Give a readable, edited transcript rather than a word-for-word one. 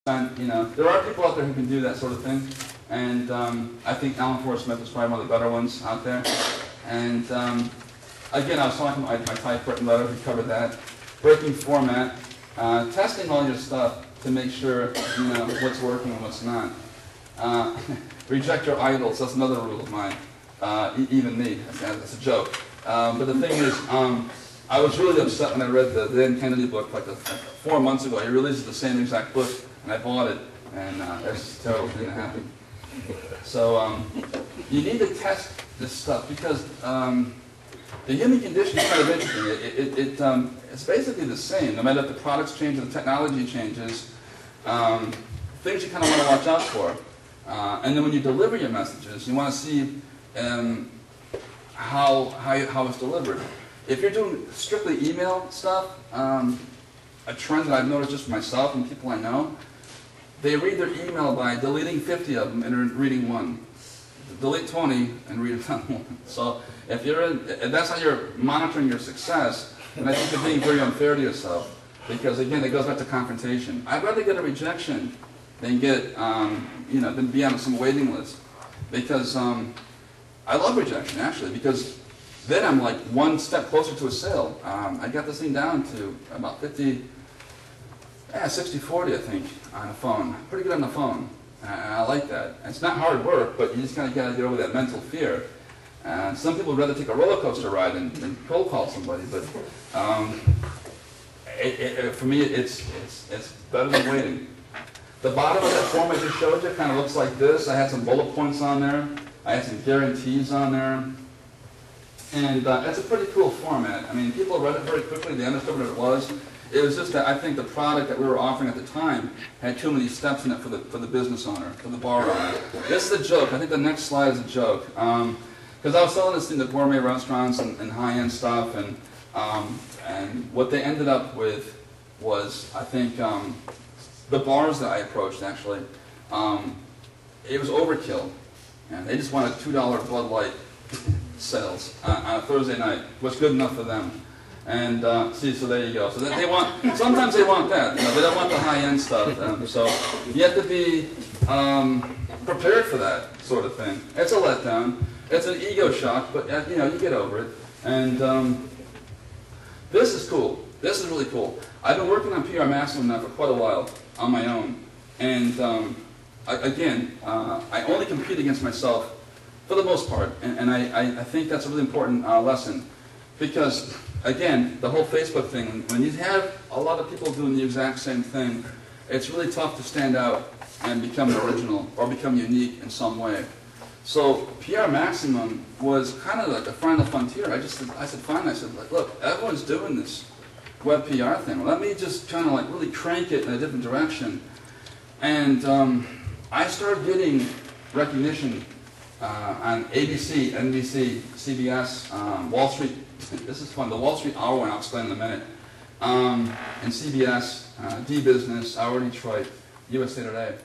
You know, there are people out there who can do that sort of thing, and I think Alan Forrest Smith is probably one of the better ones out there. And again, I was talking about my typewritten letter, we covered that. Breaking format, testing all your stuff to make sure you know what's working and what's not. Reject your idols, that's another rule of mine. Even me, that's a joke. But the thing is, I was really upset when I read the Dan Kennedy book like 4 months ago. He released the same exact book, and I bought it, and that's just terrible thing to happen. So you need to test this stuff because the human condition is kind of interesting. It's basically the same, no matter if the products change or the technology changes. Things you kind of want to watch out for. And then when you deliver your messages, you want to see how it's delivered. If you're doing strictly email stuff, a trend that I've noticed just for myself and people I know, they read their email by deleting 50 of them and reading one. Delete 20 and read one. So if that's how you're monitoring your success, then I think you're being very unfair to yourself. Because again, it goes back to confrontation. I'd rather get a rejection than get, than be on some waiting list. Because I love rejection actually, because then I'm like one step closer to a sale. I got this thing down to about 60-40 I think on the phone. Pretty good on the phone. I like that. It's not hard work, but you just kind of got to get over that mental fear. Some people would rather take a roller coaster ride than cold call somebody, but for me it's better than waiting. The bottom of that form I just showed you kind of looks like this. I had some bullet points on there. I had some guarantees on there. And it's a pretty cool format. I mean, people read it very quickly. They understood what it was. It was just that I think the product that we were offering at the time had too many steps in it for the business owner, for the bar owner. This is a joke. I think the next slide is a joke. Because I was selling this thing to gourmet restaurants and high-end stuff, and what they ended up with was, I think, the bars that I approached, actually, it was overkill. And they just wanted $2 Bud Light sales on a Thursday night. What's good enough for them? And see, so there you go. So they want, sometimes they want that. You know, they don't want the high-end stuff. So you have to be prepared for that sort of thing. It's a letdown. It's an ego shock, but you know, you get over it. And this is cool. This is really cool. I've been working on PR Maximum now for quite a while on my own. And I only compete against myself for the most part. And I think that's a really important lesson. Because, again, the whole Facebook thing, when you have a lot of people doing the exact same thing, it's really tough to stand out and become original or become unique in some way. So PR Maximum was kind of like a final frontier. I said, fine. I said, like, look, everyone's doing this web PR thing. Let me just kind of like really crank it in a different direction. And I started getting recognition on ABC, NBC, CBS, Wall Street. This is fun. The Wall Street Hour, and I'll explain in a minute. And CBS, D-Business, Our Detroit, USA Today.